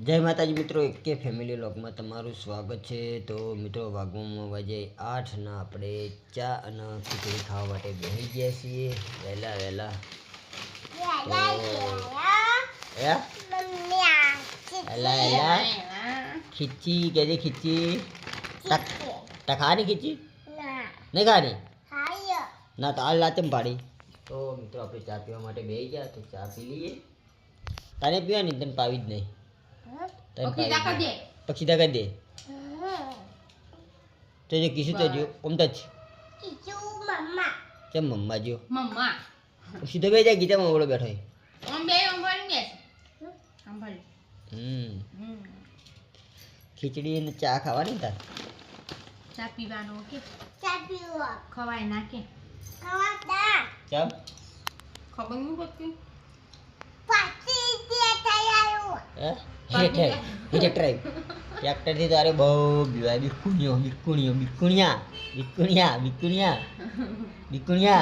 જય માતાજી મિત્રો, એકે ફેમિલી વ્લોગમાં તમારું સ્વાગત છે। તો મિત્રો વાગવામાં વાગે 8 ના આપણે ચા અને ખીચડી ખાવા માટે બેસી ગયા છીએ વહેલા વહેલા। खिची कहते खिची खानी खिची नहीं खानी ना तो आज लाते पाड़ी। तो मित्रों अपने चा पीवा माटे बेही गया तो चा पी लीए। ताने पीवा नहीं तने पावी ज नहीं पक्षीदा कर दे तो जो किसी तो जो उमता मम्मा चम मम्मा जो मम्मा सीधे बे जा गीता में बोलो बैठो है खिचड़ी ने चा खावा नहीं था चा पीवानो के चा पीवा खवाय ना के खवाता चम खबर नहीं पड़ती पाची दिया तैयार ये ट्राई ट्रैक्टर थी तारे बहु बिवाय बिकुणिया बिकुणिया बिकुणिया बिकुणिया बिकुणिया बिकुणिया